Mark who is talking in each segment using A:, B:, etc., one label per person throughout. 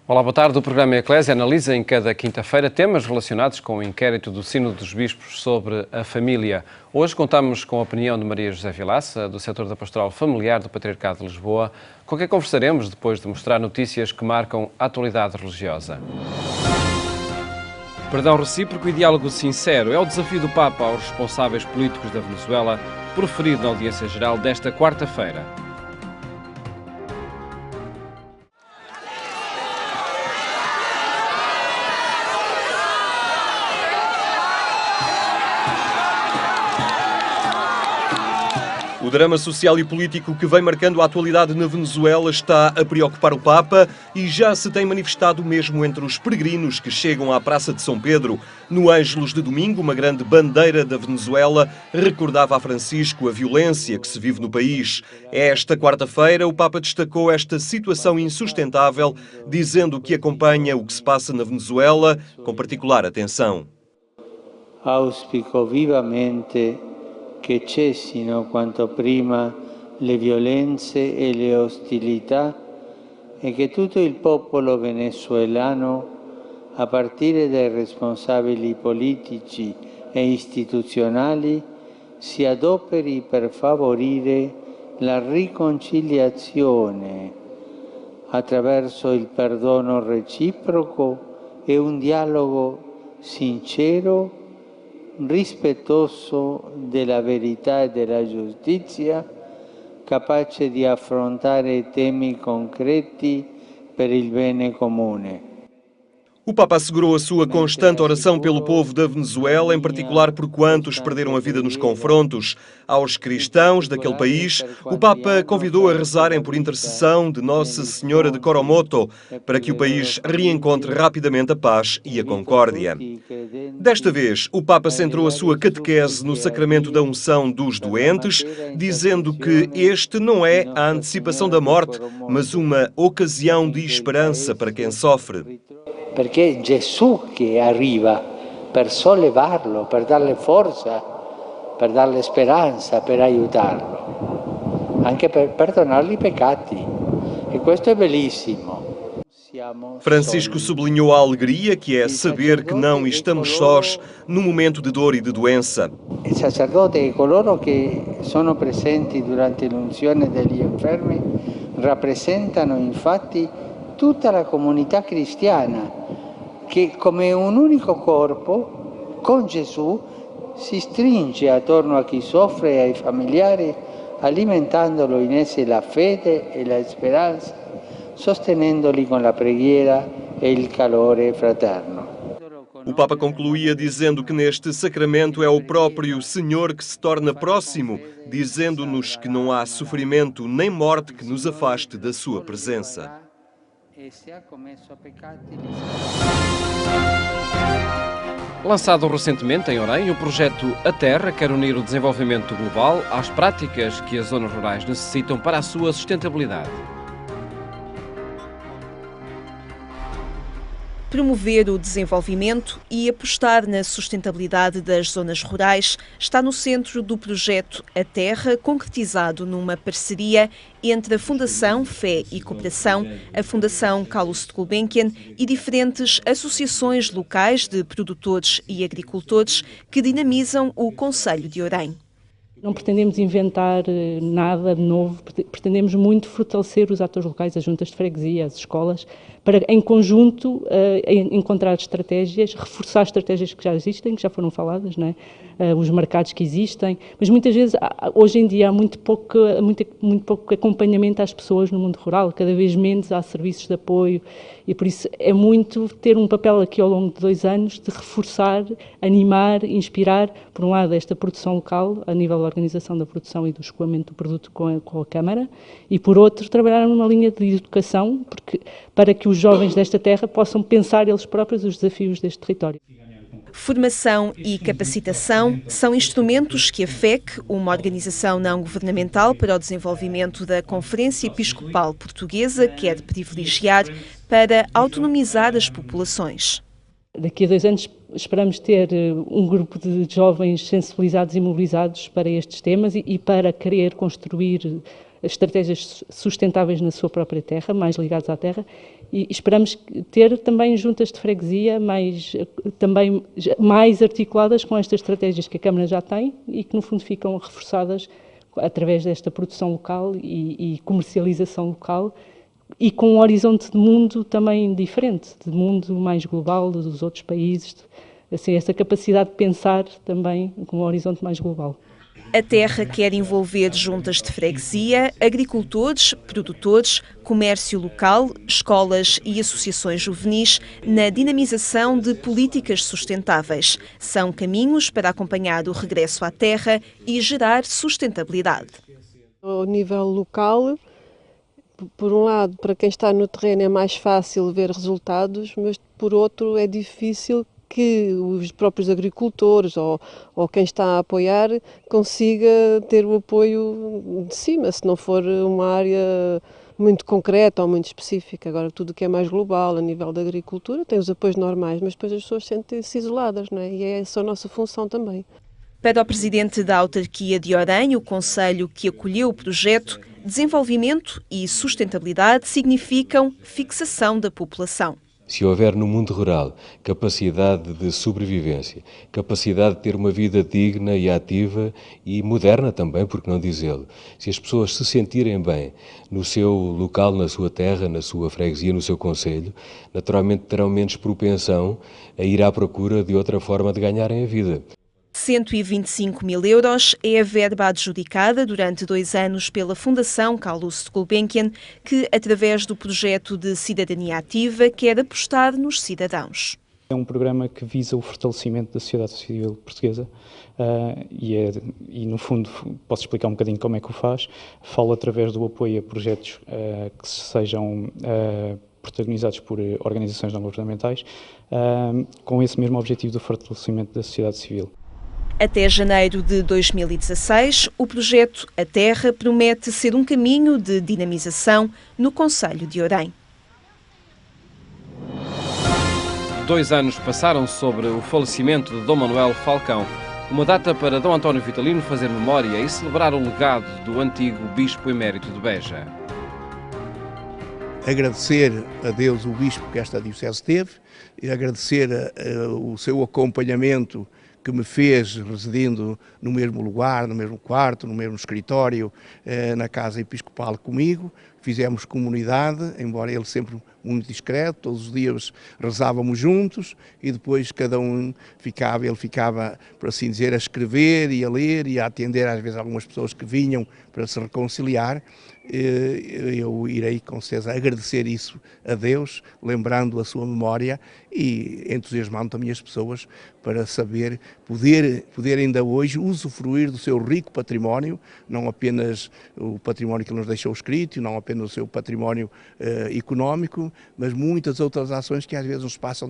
A: Olá, boa tarde. O programa Eclésia analisa em cada quinta-feira temas relacionados com o inquérito do Sínodo dos Bispos sobre a família. Hoje contamos com a opinião de Maria José Vilaça, do setor da Pastoral Familiar do Patriarcado de Lisboa, com quem conversaremos depois de mostrar notícias que marcam a atualidade religiosa. Perdão recíproco e diálogo sincero é o desafio do Papa aos responsáveis políticos da Venezuela, proferido na audiência geral desta quarta-feira.
B: O drama social e político que vem marcando a atualidade na Venezuela está a preocupar o Papa e já se tem manifestado mesmo entre os peregrinos que chegam à Praça de São Pedro. No Ângelus de domingo, uma grande bandeira da Venezuela recordava a Francisco a violência que se vive no país. Esta quarta-feira, o Papa destacou esta situação insustentável, dizendo que acompanha o que se passa na Venezuela com particular atenção.
C: Auspico vivamente che cessino quanto prima le violenze e le ostilità e che tutto il popolo venezuelano, a partire dai responsabili politici e istituzionali, si adoperi per favorire la riconciliazione attraverso il perdono reciproco e un dialogo sincero, rispettoso della verità e della giustizia, capace di affrontare temi concreti per il bene comune.
B: O Papa assegurou a sua constante oração pelo povo da Venezuela, em particular por quantos perderam a vida nos confrontos. Aos cristãos daquele país, o Papa convidou a rezarem por intercessão de Nossa Senhora de Coromoto, para que o país reencontre rapidamente a paz e a concórdia. Desta vez, o Papa centrou a sua catequese no sacramento da unção dos doentes, dizendo que este não é a antecipação da morte, mas uma ocasião de esperança para quem sofre.
C: Perché è Gesù che arriva per sollevarlo, per darle forza, per darle speranza, per aiutarlo, anche per perdonargli i peccati. E questo è bellissimo.
B: Francisco sublinhou a alegria que é saber que não estamos sós no momento de dor e de doença.
C: Il sacerdote e coloro che sono presenti durante l'unzione degli infermi rappresentano infatti tutta la comunità cristiana che come un unico corpo con Gesù si stringe attorno a chi soffre e ai familiari, alimentandolo in essi la fede e la speranza, sostenendoli con la preghiera e il calore fraterno.
B: O Papa concluía dizendo que neste sacramento é o próprio Senhor que se torna próximo, dizendo-nos que não há sofrimento nem morte que nos afaste da sua presença.
A: Lançado recentemente em Orem, o projeto A Terra quer unir o desenvolvimento global às práticas que as zonas rurais necessitam para a sua sustentabilidade.
D: Promover o desenvolvimento e apostar na sustentabilidade das zonas rurais está no centro do projeto A Terra, concretizado numa parceria entre a Fundação Fé e Cooperação, a Fundação Carlos de Gulbenkian e diferentes associações locais de produtores e agricultores que dinamizam o concelho de Orem.
E: Não pretendemos inventar nada de novo, pretendemos muito fortalecer os atores locais, as juntas de freguesia, as escolas, para em conjunto encontrar estratégias, reforçar estratégias que já existem, que já foram faladas, não é? Os mercados que existem, mas muitas vezes, hoje em dia, há muito pouco acompanhamento às pessoas no mundo rural, cada vez menos há serviços de apoio e por isso é muito ter um papel aqui ao longo de 2 anos de reforçar, animar, inspirar, por um lado, esta produção local, a nível da organização da produção e do escoamento do produto com a Câmara, e por outro, trabalhar numa linha de educação, para que os jovens desta terra possam pensar eles próprios os desafios deste território.
D: Formação e capacitação são instrumentos que a FEC, uma organização não governamental para o desenvolvimento da Conferência Episcopal Portuguesa, quer privilegiar para autonomizar as populações.
E: Daqui a 2 anos esperamos ter um grupo de jovens sensibilizados e mobilizados para estes temas e para querer construir estratégias sustentáveis na sua própria terra, mais ligadas à terra, e esperamos ter também juntas de freguesia também mais articuladas com estas estratégias que a Câmara já tem e que, no fundo, ficam reforçadas através desta produção local e comercialização local, e com um horizonte de mundo também diferente, de mundo mais global dos outros países, assim, essa capacidade de pensar também com um horizonte mais global.
D: A terra quer envolver juntas de freguesia, agricultores, produtores, comércio local, escolas e associações juvenis na dinamização de políticas sustentáveis. São caminhos para acompanhar o regresso à terra e gerar sustentabilidade.
F: Ao nível local, por um lado, para quem está no terreno é mais fácil ver resultados, mas por outro é difícil que os próprios agricultores ou quem está a apoiar consiga ter o apoio de cima, se não for uma área muito concreta ou muito específica. Agora, tudo o que é mais global, a nível da agricultura, tem os apoios normais, mas depois as pessoas sentem-se isoladas, não é? E é essa a nossa função também.
D: Para o presidente da autarquia de Orem, o concelho que acolheu o projeto, desenvolvimento e sustentabilidade significam fixação da população.
G: Se houver no mundo rural capacidade de sobrevivência, capacidade de ter uma vida digna e ativa e moderna também, por que não dizê-lo, se as pessoas se sentirem bem no seu local, na sua terra, na sua freguesia, no seu concelho, naturalmente terão menos propensão a ir à procura de outra forma de ganharem a vida.
D: 125 mil euros é a verba adjudicada durante 2 anos pela Fundação Calouste Gulbenkian, que, através do projeto de cidadania ativa, quer apostar nos cidadãos.
H: É um programa que visa o fortalecimento da sociedade civil portuguesa e, no fundo, posso explicar um bocadinho como é que o faz. Falo através do apoio a projetos que sejam protagonizados por organizações não governamentais, com esse mesmo objetivo do fortalecimento da sociedade civil.
D: Até janeiro de 2016, o projeto A Terra promete ser um caminho de dinamização no concelho de Orem.
A: 2 anos passaram sobre o falecimento de Dom Manuel Falcão, uma data para Dom António Vitalino fazer memória e celebrar o legado do antigo Bispo Emérito de Beja.
I: Agradecer a Deus o Bispo que esta diocese teve e agradecer o seu acompanhamento que me fez residindo no mesmo lugar, no mesmo quarto, no mesmo escritório, na Casa Episcopal comigo. Fizemos comunidade, embora ele sempre muito discreto, todos os dias rezávamos juntos e depois cada um ele ficava, por assim dizer, a escrever e a ler e a atender às vezes algumas pessoas que vinham para se reconciliar. Eu irei com certeza agradecer isso a Deus, lembrando a sua memória e entusiasmando também as pessoas para saber poder ainda hoje usufruir do seu rico património, não apenas o património que ele nos deixou escrito, não apenas o seu património económico, mas muitas outras ações que às vezes nos passam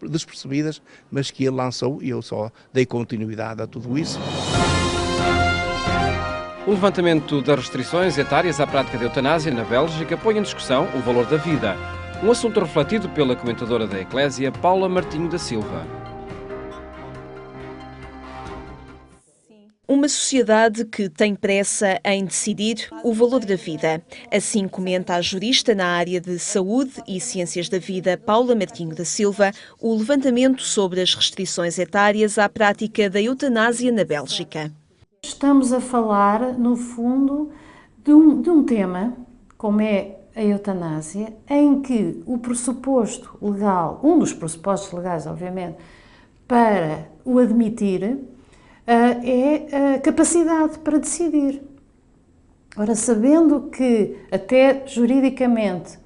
I: despercebidas, mas que ele lançou e eu só dei continuidade a tudo isso.
A: O levantamento das restrições etárias à prática da eutanásia na Bélgica põe em discussão o valor da vida. Um assunto refletido pela comentadora da Eclésia, Paula Martinho da Silva.
D: Uma sociedade que tem pressa em decidir o valor da vida. Assim comenta a jurista na área de saúde e ciências da vida, Paula Martinho da Silva, o levantamento sobre as restrições etárias à prática da eutanásia na Bélgica.
J: Estamos a falar, no fundo, de um tema, como é a eutanásia, em que o pressuposto legal, um dos pressupostos legais, obviamente, para o admitir, é a capacidade para decidir. Ora, sabendo que até juridicamente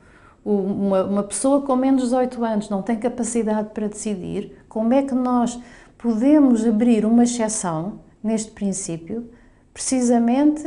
J: uma pessoa com menos de 18 anos não tem capacidade para decidir, como é que nós podemos abrir uma exceção neste princípio, precisamente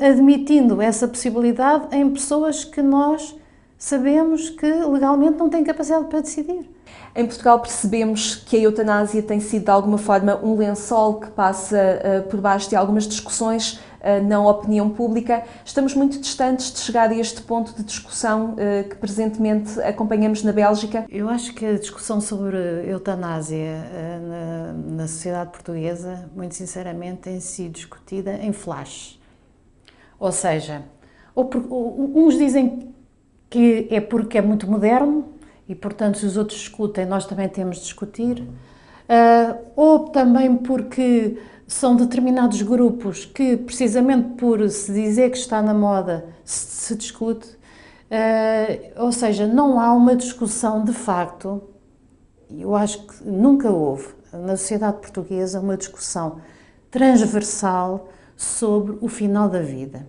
J: admitindo essa possibilidade em pessoas que nós sabemos que legalmente não têm capacidade para decidir.
K: Em Portugal percebemos que a eutanásia tem sido de alguma forma um lençol que passa por baixo de algumas discussões na opinião pública. Estamos muito distantes de chegar a este ponto de discussão que presentemente acompanhamos na Bélgica.
J: Eu acho que a discussão sobre eutanásia na sociedade portuguesa, muito sinceramente, tem sido discutida em flash. Ou seja, uns dizem que é porque é muito moderno e, portanto, se os outros discutem, nós também temos de discutir, ou também porque são determinados grupos que, precisamente por se dizer que está na moda, se discute, ou seja, não há uma discussão de facto, eu acho que nunca houve na sociedade portuguesa uma discussão transversal sobre o final da vida.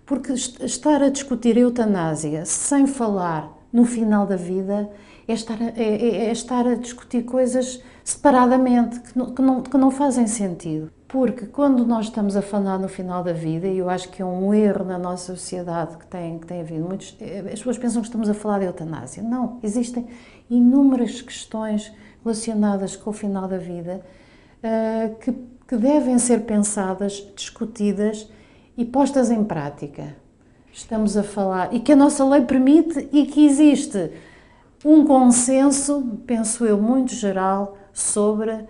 J: Porque estar a discutir a eutanásia sem falar no final da vida é estar a discutir coisas separadamente, que não fazem sentido. Porque quando nós estamos a falar no final da vida, e eu acho que é um erro na nossa sociedade que tem havido muitos, as pessoas pensam que estamos a falar de eutanásia. Não, existem inúmeras questões relacionadas com o final da vida que devem ser pensadas, discutidas e postas em prática. Estamos a falar, e que a nossa lei permite e que existe um consenso, penso eu, muito geral sobre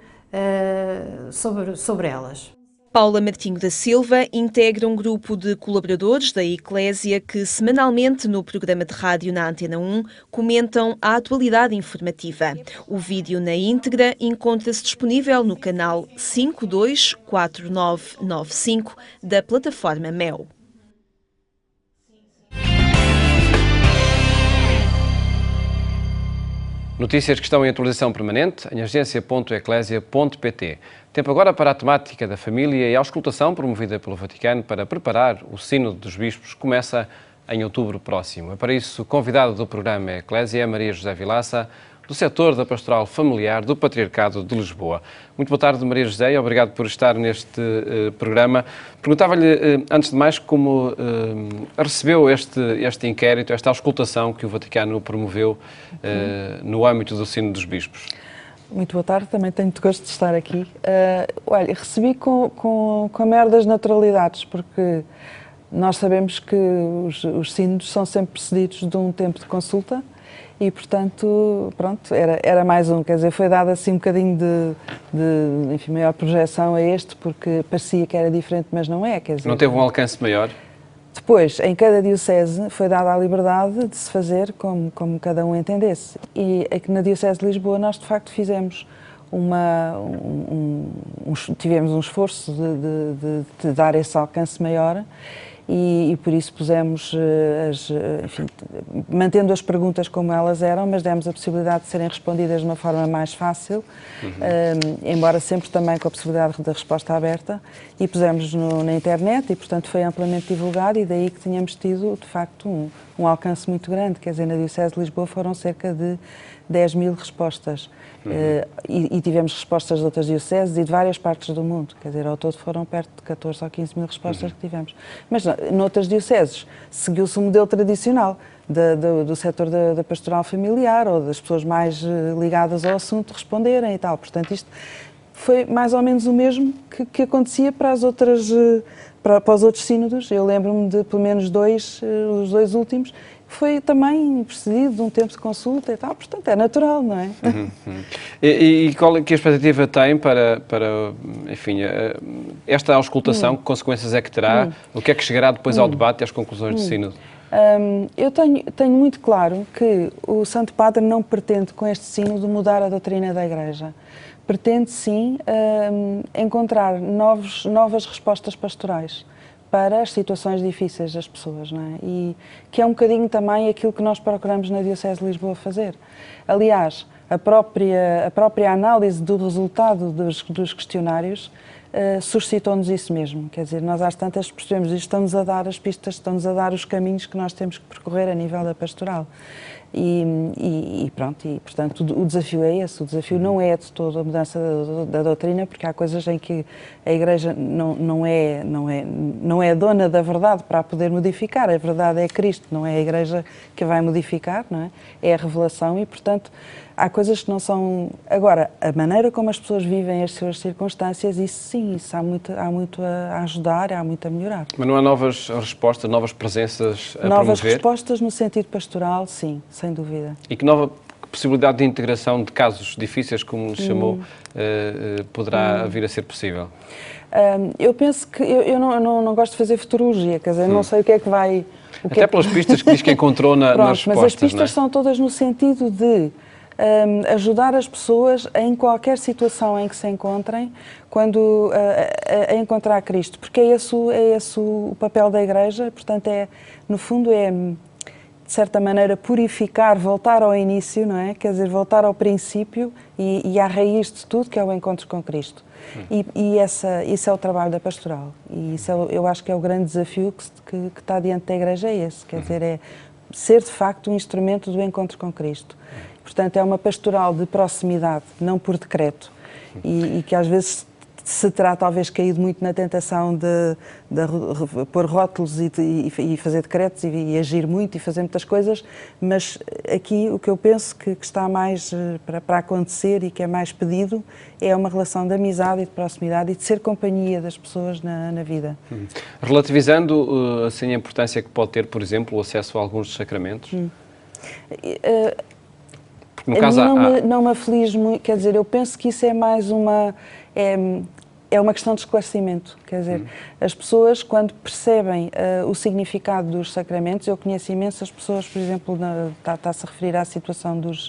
J: elas.
D: Paula Martinho da Silva integra um grupo de colaboradores da Eclésia que semanalmente no programa de rádio na Antena 1 comentam a atualidade informativa. O vídeo na íntegra encontra-se disponível no canal 524995 da plataforma MEL.
A: Notícias que estão em atualização permanente em agência.eclésia.pt. Tempo agora para a temática da família e a auscultação promovida pelo Vaticano para preparar o Sínodo dos Bispos começa em outubro próximo. É para isso, convidada do programa Eclésia é Maria José Vilaça, do setor da Pastoral Familiar do Patriarcado de Lisboa. Muito boa tarde, Maria José, e obrigado por estar neste programa. Perguntava-lhe, antes de mais, como recebeu este inquérito, esta auscultação que o Vaticano promoveu no âmbito do Sínodo dos Bispos.
L: Muito boa tarde, também tenho muito gosto de estar aqui. Olha, recebi com a maior das naturalidades, porque nós sabemos que os sínodos são sempre precedidos de um tempo de consulta e, portanto, pronto, era mais um, quer dizer, foi dado assim um bocadinho enfim, maior projeção a este, porque parecia que era diferente, mas não é, quer dizer...
A: Não teve um alcance maior?
L: Depois, em cada diocese, foi dada a liberdade de se fazer como cada um entendesse. E aqui na Diocese de Lisboa, nós de facto fizemos tivemos um esforço de dar esse alcance maior e por isso pusemos, enfim, mantendo as perguntas como elas eram, mas demos a possibilidade de serem respondidas de uma forma mais fácil, embora sempre também com a possibilidade da resposta aberta, e pusemos na internet e, portanto, foi amplamente divulgado e daí que tínhamos tido, de facto, um alcance muito grande, quer dizer, na Diocese de Lisboa foram cerca de 10.000 respostas. E tivemos respostas de outras dioceses e de várias partes do mundo, quer dizer, ao todo foram perto de 14 ou 15.000 respostas que tivemos. Mas noutras dioceses seguiu-se o modelo tradicional do setor da pastoral familiar ou das pessoas mais ligadas ao assunto responderem e tal. Portanto, isto foi mais ou menos o mesmo que acontecia para as outras, para os outros sínodos. Eu lembro-me de pelo menos os dois últimos, foi também precedido de um tempo de consulta e tal, portanto é natural, não é?
A: E que expectativa tem para enfim, esta auscultação, que consequências é que terá, o que é que chegará depois ao debate e às conclusões do Sínodo?
L: Eu tenho muito claro que o Santo Padre não pretende com este Sínodo mudar a doutrina da Igreja. Pretende sim encontrar novas respostas pastorais para as situações difíceis das pessoas, não é? E que é um bocadinho também aquilo que nós procuramos na Diocese de Lisboa fazer. Aliás, a própria análise do resultado dos questionários suscitou-nos isso mesmo. Quer dizer, nós às tantas percebemos isto, estão-nos a dar as pistas, estão-nos a dar os caminhos que nós temos que percorrer a nível da pastoral. E pronto, e portanto o desafio é esse, o desafio não é de toda a mudança da doutrina, porque há coisas em que a Igreja não é dona da verdade para a poder modificar, a verdade é Cristo, não é a Igreja que vai modificar, não é? É a revelação e, portanto, há coisas que não são... Agora, a maneira como as pessoas vivem as suas circunstâncias, isso sim, isso há muito a ajudar, há muito a melhorar.
A: Mas não há novas respostas, novas presenças a
L: novas
A: promover?
L: Respostas no sentido pastoral, sim, sem dúvida.
A: E que nova possibilidade de integração de casos difíceis, como lhe chamou, poderá vir a ser possível?
L: Eu penso que eu não gosto de fazer futurologia, quer dizer, não sei o que é que vai...
A: Até pelas pistas que diz que encontrou nas respostas,
L: mas as pistas são todas no sentido de ajudar as pessoas em qualquer situação em que se encontrem, quando a encontrar Cristo, porque é esse o papel da Igreja, portanto no fundo de certa maneira purificar, voltar ao início, não é? Quer dizer, voltar ao princípio e à raiz de tudo, que é o encontro com Cristo. E isso é o trabalho da pastoral. E isso eu acho que é o grande desafio que está diante da Igreja, é esse. Quer dizer, é ser de facto um instrumento do encontro com Cristo. Portanto, é uma pastoral de proximidade, não por decreto. E que às vezes se terá talvez caído muito na tentação de pôr rótulos e fazer decretos e agir muito e fazer muitas coisas, mas aqui o que eu penso que está mais para acontecer e que é mais pedido é uma relação de amizade e de proximidade e de ser companhia das pessoas na vida.
A: Relativizando assim a importância que pode ter, por exemplo, o acesso a alguns dos sacramentos?
L: Porque no caso não me aflige muito, quer dizer, eu penso que isso é mais uma questão de esclarecimento, quer dizer, as pessoas quando percebem o significado dos sacramentos, eu conheço imensas pessoas, por exemplo, está-se a referir à situação dos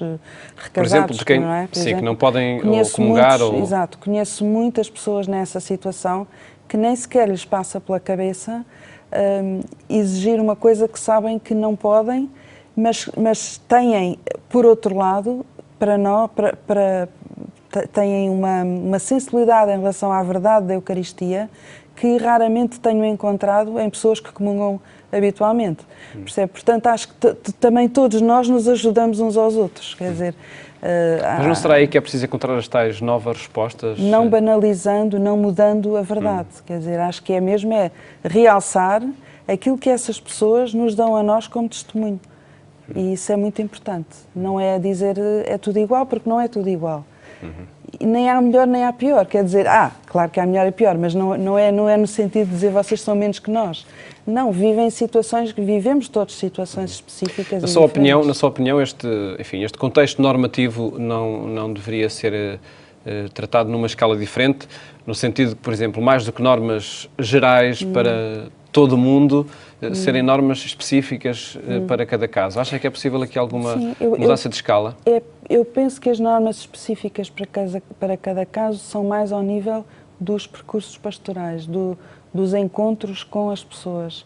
L: recasados,
A: por exemplo, de quem,
L: não é?
A: que não podem comungar ou...
L: Exato, conheço muitas pessoas nessa situação que nem sequer lhes passa pela cabeça exigir uma coisa que sabem que não podem, mas têm, por outro lado, têm uma sensibilidade em relação à verdade da Eucaristia que raramente tenho encontrado em pessoas que comungam habitualmente. Percebe? Portanto, acho que também todos nós nos ajudamos uns aos outros. Quer dizer,
A: mas não será aí que é preciso encontrar as tais novas respostas?
L: Não banalizando, não mudando a verdade. Quer dizer, acho que é mesmo realçar aquilo que essas pessoas nos dão a nós como testemunho. E isso é muito importante. Não é dizer é tudo igual, porque não é tudo igual. E nem há melhor nem há pior. Quer dizer, claro que há melhor e pior, mas não é no sentido de dizer vocês são menos que nós. Não, vivemos todos situações específicas.
A: Na sua opinião, este contexto normativo não deveria ser tratado numa escala diferente, no sentido de, por exemplo, mais do que normas gerais para todo o mundo, serem normas específicas para cada caso. Acha que é possível aqui alguma mudança de escala?
L: Eu penso que as normas específicas para cada caso são mais ao nível dos percursos pastorais, dos encontros com as pessoas.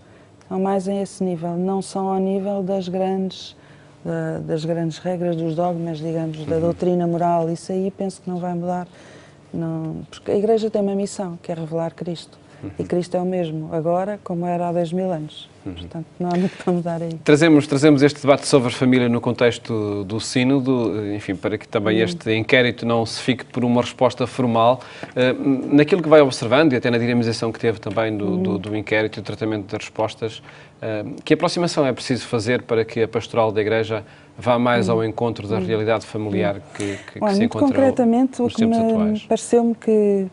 L: São mais a esse nível, não são ao nível das grandes regras, dos dogmas, digamos, da doutrina moral. Isso aí penso que não vai mudar, porque a Igreja tem uma missão, que é revelar Cristo. E Cristo é o mesmo agora como era há 2000 anos. Portanto, não há muito para mudar aí.
A: Trazemos este debate sobre a família no contexto do Sínodo, enfim, para que também este inquérito não se fique por uma resposta formal. Naquilo que vai observando, e até na dinamização que teve também do inquérito e do tratamento das respostas, que aproximação é preciso fazer para que a pastoral da Igreja vá mais ao encontro da realidade familiar que se encontra
L: concretamente,
A: nos tempos atuais?
L: Pareceu-me que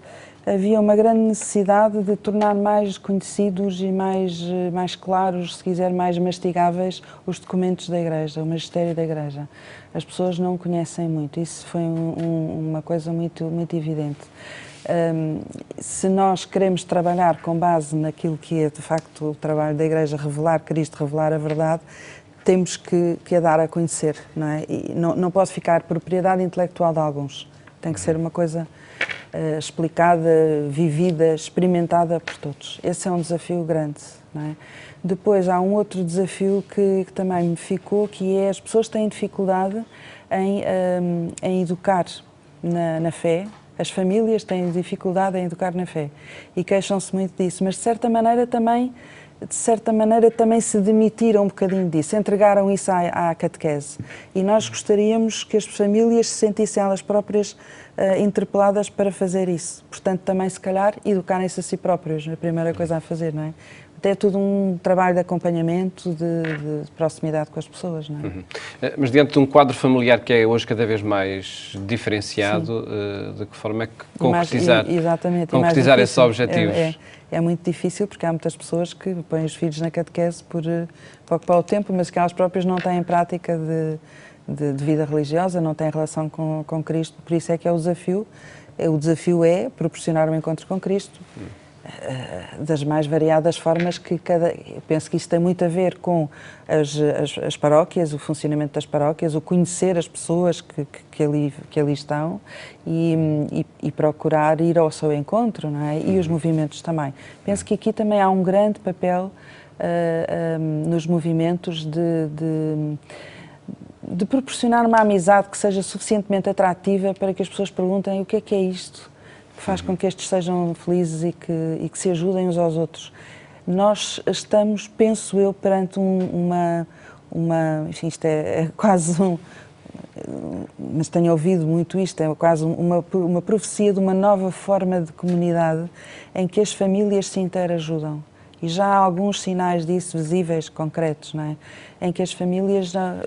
L: havia uma grande necessidade de tornar mais conhecidos e mais claros, se quiser, mais mastigáveis os documentos da Igreja, o magistério da Igreja. As pessoas não conhecem muito, isso foi uma coisa muito, muito evidente. Se nós queremos trabalhar com base naquilo que é, de facto, o trabalho da Igreja, revelar Cristo, revelar a verdade, temos que a dar a conhecer, não é? E não pode ficar propriedade intelectual de alguns, tem que ser uma coisa explicada, vivida, experimentada por todos. Esse é um desafio grande, não é? Depois há um outro desafio que também me ficou, que é as pessoas têm dificuldade em educar na fé, as famílias têm dificuldade em educar na fé e queixam-se muito disso, mas de certa maneira também se demitiram um bocadinho disso, entregaram isso à catequese. E nós gostaríamos que as famílias se sentissem elas próprias interpeladas para fazer isso. Portanto, também, se calhar, educarem-se a si próprios, a primeira coisa a fazer, não é? Até é tudo um trabalho de acompanhamento, de proximidade com as pessoas, não é?
A: Mas diante de um quadro familiar que é hoje cada vez mais diferenciado, de que forma é que concretizar esses objetivos?
L: É muito difícil porque há muitas pessoas que põem os filhos na catequese para ocupar o tempo, mas que elas próprias não têm prática de vida religiosa, não têm relação com Cristo, por isso é que é o desafio. O desafio é proporcionar um encontro com Cristo das mais variadas formas que eu penso que isso tem muito a ver com as paróquias, o funcionamento das paróquias, o conhecer as pessoas que ali estão e procurar ir ao seu encontro, não é? E os movimentos também. Penso que aqui também há um grande papel nos movimentos de proporcionar uma amizade que seja suficientemente atrativa para que as pessoas perguntem o que é isto que faz com que estes sejam felizes e que se ajudem uns aos outros. Nós estamos, penso eu, perante enfim, isto é quase mas tenho ouvido muito isto, é quase uma profecia de uma nova forma de comunidade em que as famílias se interajudam. E já há alguns sinais disso visíveis, concretos, não é? Em que as famílias já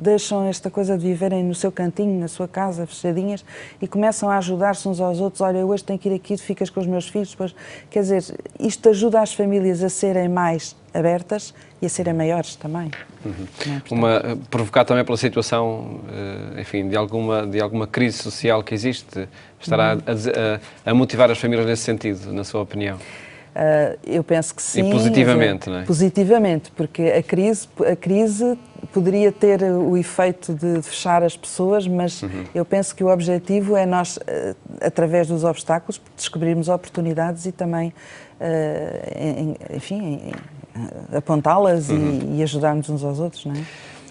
L: deixam esta coisa de viverem no seu cantinho, na sua casa, fechadinhas, e começam a ajudar-se uns aos outros. Olha, eu hoje tenho que ir aqui, tu ficas com os meus filhos. Depois... Quer dizer, isto ajuda as famílias a serem mais abertas e a serem maiores também.
A: Provocado também pela situação, enfim, de alguma crise social que existe, estará a motivar as famílias nesse sentido, na sua opinião?
L: Eu penso que sim.
A: E positivamente, não é?
L: Positivamente, porque a crise poderia ter o efeito de fechar as pessoas, mas eu penso que o objetivo é nós, através dos obstáculos, descobrirmos oportunidades e também, enfim, apontá-las e ajudarmos uns aos outros, não é?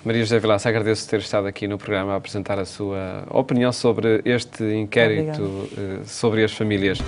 A: Maria José Vilaça, agradeço ter estado aqui no programa a apresentar a sua opinião sobre este inquérito sobre as famílias.